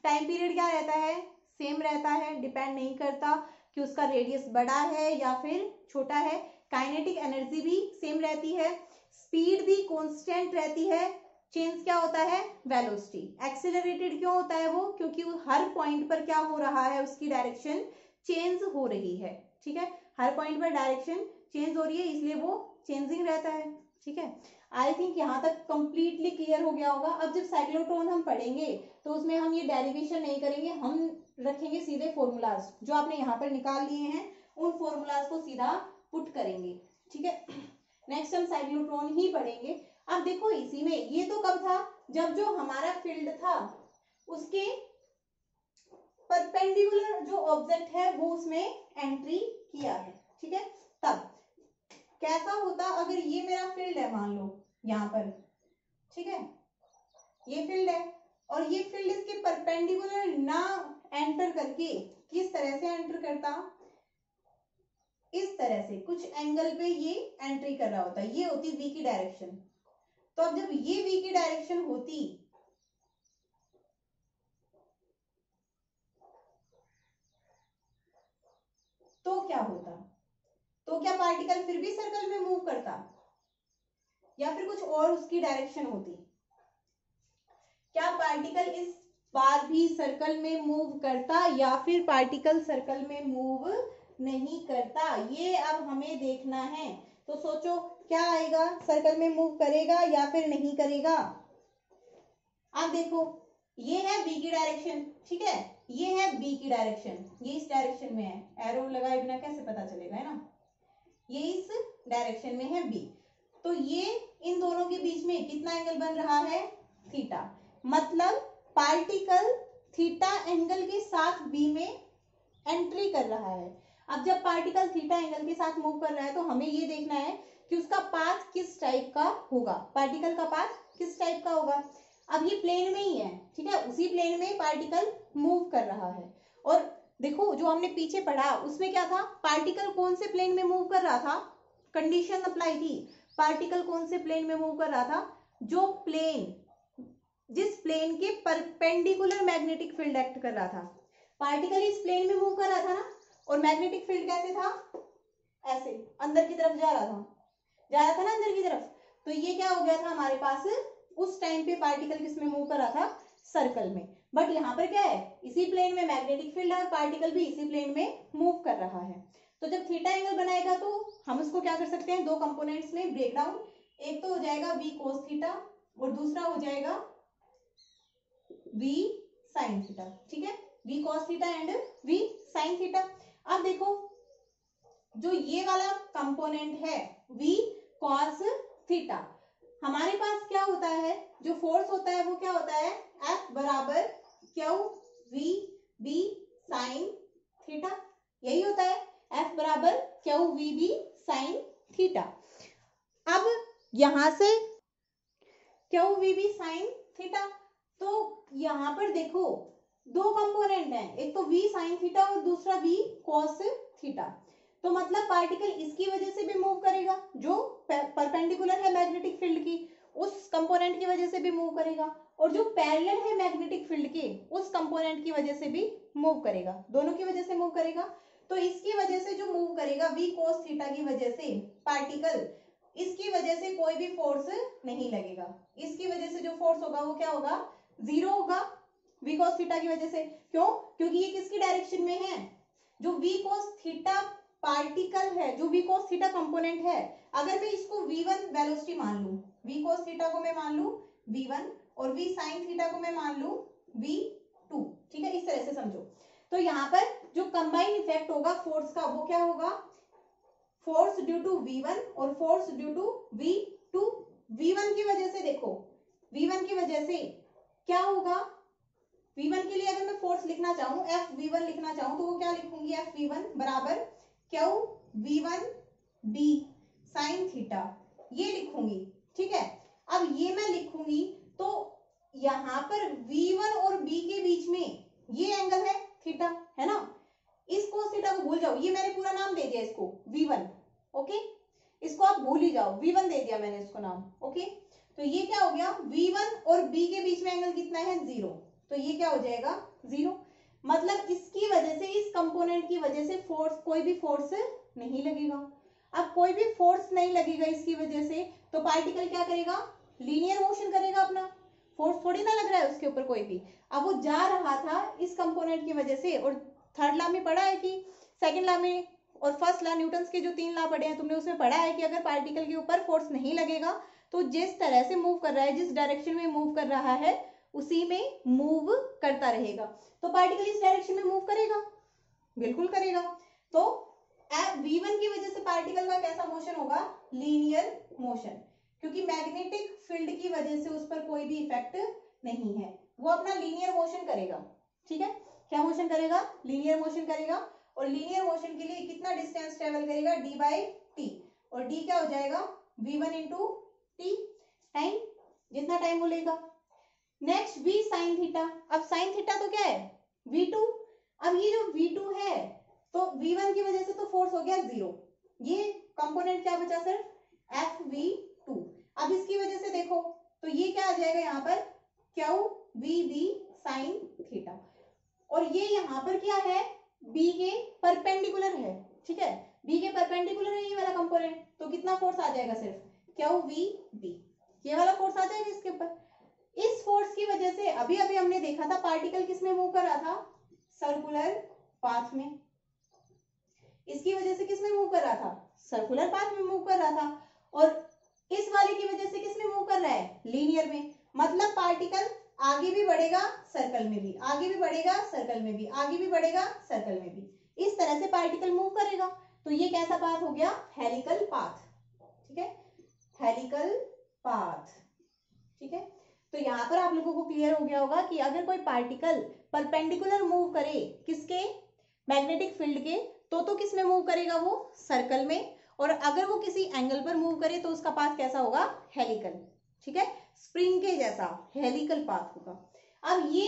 टाइम पीरियड क्या रहता है, सेम रहता है, डिपेंड नहीं करता कि उसका रेडियस बड़ा है या फिर छोटा है। काइनेटिक एनर्जी भी सेम रहती है, स्पीड भी कांस्टेंट रहती है, चेंज क्या होता है, वेलोसिटी। एक्सेलरेटेड क्यों होता है वो, क्योंकि वो हर पॉइंट पर क्या हो रहा है, उसकी डायरेक्शन चेंज हो रही है। ठीक है, हर पॉइंट पर डायरेक्शन चेंज हो रही है, इसलिए वो चेंजिंग रहता है। ठीक है, आई थिंक यहाँ तक कंप्लीटली क्लियर हो गया होगा। अब जब साइक्लोट्रॉन हम पढ़ेंगे तो उसमें हम ये डेरिवेशन नहीं करेंगे, हम रखेंगे सीधे फॉर्मूलाज, जो आपने यहाँ पर निकाल लिए हैं उन फॉर्मूलाज को सीधा पुट करेंगे। ठीक है, नेक्स्ट हम साइक्लोट्रॉन ही पढ़ेंगे। अब देखो इसी में, ये तो कब था, जब जो हमारा फील्ड था उसके परपेंडिकुलर जो ऑब्जेक्ट है वो उसमें एंट्री किया है। ठीक है, तब कैसा होता, अगर ये मेरा फील्ड है, मान लो यहाँ पर, ठीक है, ये फील्ड है और ये फील्ड इसके परपेंडिकुलर ना एंटर करके किस तरह से एंटर करता, इस तरह से कुछ एंगल पे ये एंट्री कर रहा होता, ये होती v की डायरेक्शन। तो अब जब ये v की डायरेक्शन होती तो क्या होता, तो क्या पार्टिकल फिर भी सर्कल में मूव करता या फिर कुछ और उसकी डायरेक्शन होती? क्या पार्टिकल इस बार भी सर्कल में मूव करता या फिर पार्टिकल सर्कल में मूव नहीं करता, ये अब हमें देखना है। तो सोचो क्या आएगा, सर्कल में मूव करेगा या फिर नहीं करेगा। आप देखो ये है v की डायरेक्शन, ठीक है, ये है b की डायरेक्शन, ये इस डायरेक्शन में है, एरो लगाए बिना कैसे पता चलेगा, है ना, ये इस डायरेक्शन में है b, तो ये इन दोनों के बीच में कितना एंगल बन रहा है, थीटा, मतलब पार्टिकल थीटा एंगल के साथ b में एंट्री कर रहा है। अब जब पार्टिकल थीटा एंगल के साथ मूव कर रहा है तो हमें ये देखना है कि उसका पाथ किस टाइप का होगा, पार्टिकल का पाथ किस टाइप का होगा। अब ये प्लेन में ही है, ठीक है, उसी प्लेन में पार्टिकल मूव कर रहा है। और देखो जो हमने पीछे पढ़ा उसमें क्या था, पार्टिकल कौन से प्लेन में मूव कर रहा था, कंडीशन अप्लाई थी, पार्टिकल कौन से प्लेन में मूव कर रहा था? जो प्लेन, जिस प्लेन के परपेंडिकुलर मैग्नेटिक फील्ड एक्ट कर रहा था। पार्टिकल इस प्लेन में मूव कर रहा था ना, और मैग्नेटिक फील्ड कैसे था? ऐसे अंदर की तरफ जा रहा था ना अंदर की तरफ। तो ये क्या हो गया था हमारे पास? उस टाइम पे पार्टिकल किसमें मूव कर रहा था? सर्कल में। बट यहाँ पर क्या है? इसी प्लेन में मैग्नेटिक फील्ड है और पार्टिकल भी इसी प्लेन में मूव कर रहा है। तो जब थीटा एंगल बनाएगा तो हम उसको क्या कर सकते हैं? दो कंपोनेंट्स में ब्रेक डाउन। एक तो हो जाएगा v cos थीटा और दूसरा हो जाएगा v sin थीटा। ठीक है, v cos theta and v sin theta. अब देखो जो ये वाला कंपोनेंट है v cos थीटा, हमारे पास क्या होता है? जो फोर्स होता है वो क्या होता है? F बराबर Q v b sin theta, यही होता है। F बराबर Q v b sin theta. अब यहां से Q v b sin theta, तो यहां पर देखो दो कंपोनेंट हैं, एक तो v sin थीटा और दूसरा v cos थीटा। तो मतलब पार्टिकल इसकी वजह से भी मूव करेगा, जो परपेंडिकुलर है मैग्नेटिक फील्ड की, उस कंपोनेंट की वजह से भी मूव करेगा, और जो पैरेलल है मैग्नेटिक फील्ड के उस कंपोनेंट की वजह से भी मूव करेगा, दोनों की वजह से मूव करेगा। तो इसकी वजह से जो मूव करेगा v cos थीटा की वजह से पार्टिकल, इसकी वजह से कोई भी फोर्स नहीं लगेगा। इसकी वजह से जो फोर्स होगा वो क्या होगा? जीरो होगा v cos थीटा की वजह से। क्यों? क्योंकि ये किसकी डायरेक्शन में है? जो v cos थीटा पार्टिकल है, जो v cos थीटा कंपोनेंट है, अगर मैं इसको v1 वेलोसिटी मान लूं, v cos थीटा को मैं मान लूं v1 और v sin थीटा को मैं मान लूं v2। ठीक है, इस तरह से समझो। तो यहाँ पर जो कंबाइन इफेक्ट होगा फोर्स का वो क्या होगा? फोर्स ड्यू टू v1 और force due to v2। v1 की वजह से देखो, v1 की वजह से क्या होगा? v1 के लिए अगर मैं फोर्स लिखना चाहूं, F v1 लिखना चाहूं, तो वो क्या लिखूंगी? F v1 बराबर Q v1 b sin theta, ये लिखूंगी। ठीक है, अब ये मैं लिखूंगी तो यहां पर v1 और b के बीच में ये एंगल है थीटा, है ना? इस cos थीटा को भूल जाओ, ये मैंने पूरा नाम दे दिया इसको v1। ओके, इसको आप भूल ही जाओ, v1 दे दिया मैंने इसको नाम। ओके, तो ये क्या हो गया? v1 और b के बीच में एंगल कितना है? 0। तो ये क्या हो जाएगा? 0। मतलब इसकी वजह से, इस कंपोनेंट की वजह से फोर्स, कोई भी फोर्स नहीं लगेगा। अब कोई भी फोर्स नहीं लगेगा इसकी वजह से, तो पार्टिकल क्या करेगा? लीनियर मोशन करेगा अपना। फोर्स थोड़ी ना लग रहा है उसके ऊपर कोई भी। अब वो जा रहा था इस कंपोनेंट की वजह से, और थर्ड लॉ में पढ़ा है कि, सेकंड लॉ में और फर्स्ट लॉ, न्यूटन के जो 3 लॉ पढ़े हैं तुमने, उसमें पढ़ा है कि अगर पार्टिकल के ऊपर फोर्स नहीं लगेगा तो जिस तरह से मूव कर रहा है, जिस डायरेक्शन में मूव कर रहा है, उसी में मूव करता रहेगा। तो पार्टिकल इस डायरेक्शन में मूव करेगा, बिल्कुल करेगा। तो v1 की वजह से पार्टिकल का कैसा मोशन होगा? लीनियर मोशन, क्योंकि मैग्नेटिक फील्ड की वजह से उस पर कोई भी इफेक्ट नहीं है, वो अपना लीनियर मोशन करेगा। ठीक है, क्या मोशन करेगा? लीनियर मोशन करेगा। और लीनियर मोशन के लिए कितना डिस्टेंस ट्रेवल करेगा? d बाई टी, और d क्या हो जाएगा? v1 इंटू टी, टाइम, जितना टाइम वो लेगा। Next v sin theta. अब sin थीटा तो क्या है? v2। अब ये जो v2 है, तो v1 की वजह से तो फोर्स हो गया 0, ये कंपोनेंट क्या बचा सर? FV2। अब इसकी वजह से देखो तो ये क्या आ जाएगा यहाँ पर? Q v b sin theta, और ये यहाँ पर क्या है? b के परपेंडिकुलर है। ठीक है, b के परपेंडिकुलर है ये वाला कंपोनेंट, तो कितना फोर्स आ जाएगा? सिर्फ क्यू v b, ये वाला फोर्स आ जाएगा इसके ऊपर। इस फोर्स की वजह से अभी अभी हमने देखा था पार्टिकल किस में मूव कर रहा था? सर्कुलर पाथ में। इसकी वजह से किस में मूव कर रहा था? सर्कुलर पाथ में मूव कर रहा था। और इस वाले की वजह से किस में मूव कर रहा है? लीनियर में। मतलब पार्टिकल आगे भी बढ़ेगा सर्कल में भी, आगे भी बढ़ेगा सर्कल में भी, आगे भी बढ़ेगा सर्कल में भी, इस तरह से पार्टिकल मूव करेगा। तो ये कैसा पाथ हो गया? Helical path. ठीक है, हेलिकल पाथ। ठीक है, तो यहाँ पर आप लोगों को क्लियर हो गया होगा कि अगर कोई पार्टिकल परपेंडिकुलर मूव करे किसके? मैग्नेटिक फील्ड के, तो किस में मूव करेगा? वो सर्कल में। और अगर वो किसी एंगल पर मूव करे तो उसका पाथ कैसा होगा? हेलिकल। ठीक है, स्प्रिंग के जैसा हेलिकल पाथ होगा। अब ये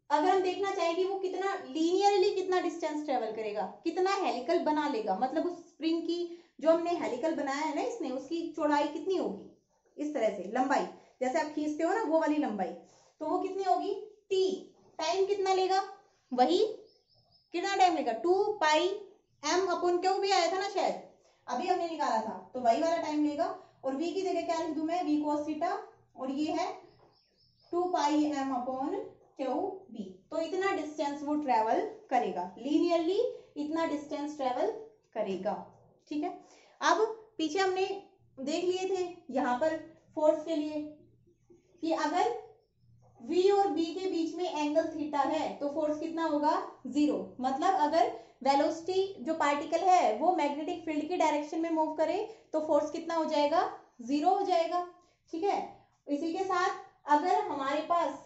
अगर हम देखना चाहें कि वो कितना लीनियरली कितना डिस्टेंस ट्रेवल करेगा, कितना हेलिकल बना लेगा, मतलब उस स्प्रिंग की जो हमने हेलिकल बनाया है ना इसने, उसकी चौड़ाई कितनी होगी, इस तरह से लंबाई जैसे आप खींचते हो ना वो वाली लंबाई, तो वो कितनी होगी t। टाइम कितना लेगा, वही कितना टाइम लेगा 2 पाई m अपॉन क्यू भी आया था ना शायद, अभी हमने निकाला था, तो वही वाला टाइम लेगा। और v की जगह क्या लिख दूं मैं, v cos थीटा, और ये है 2 पाई m अपॉन क्यू बी। तो इतना डिस्टेंस वो ट्रेवल करेगा, लीनियरली इतना डिस्टेंस ट्रेवल करेगा। ठीक है, अब पीछे हमने देख लिए थे यहां पर फोर्स के लिए कि अगर v और b के बीच में एंगल थीटा है तो फोर्स कितना होगा 0। मतलब अगर वेलोसिटी जो पार्टिकल है वो मैग्नेटिक फील्ड की डायरेक्शन में मूव करे तो फोर्स कितना हो जाएगा 0 हो जाएगा। ठीक है, इसी के साथ अगर हमारे पास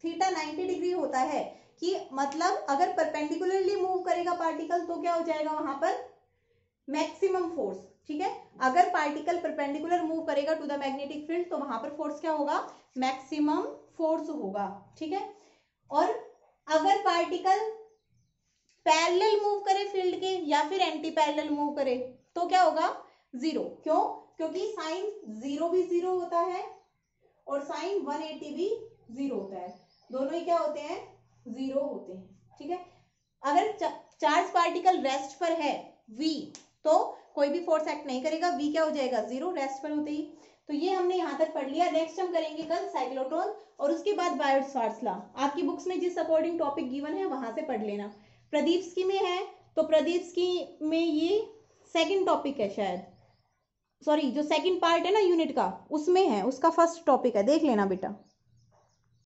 थीटा 90 डिग्री होता है कि मतलब अगर परपेंडिकुलरली मूव करेगा पार्टिकल तो क्या हो जाएगा वहां पर मैक्सिमम फोर्स। ठीक है, अगर पार्टिकल परपेंडिकुलर मूव करेगा टू द मैग्नेटिक फील्ड तो वहां पर फोर्स क्या होगा, मैक्सिमम फोर्स होगा। ठीक है, और अगर पार्टिकल पैरेलल मूव करे फील्ड के या फिर एंटी पैरेलल मूव करे तो क्या होगा 0। क्यों, क्योंकि साइन 0 भी 0 होता है और साइन 180 भी 0 होता है, दोनों ही क्या होते हैं 0 होते हैं। ठीक है, अगर चार्ज पार्टिकल रेस्ट पर है v तो कोई भी फोर्स एक्ट नहीं करेगा, v क्या हो जाएगा 0 रेस्ट पर होते ही। तो ये हमने यहां तक पढ़ लिया। नेक्स्ट हम करेंगे कल साइक्लोट्रॉन और उसके बाद बायोट-सावर्ट्स लॉ। आपकी बुक्स में जिस अकॉर्डिंग टॉपिक गिवन है वहां से पढ़ लेना। प्रदीप्सकी में है तो प्रदीप्सकी में ये सेकंड टॉपिक है शायद, सॉरी जो सेकंड पार्ट है ना यूनिट का उसमें है, उसका फर्स्ट टॉपिक है, देख लेना बेटा।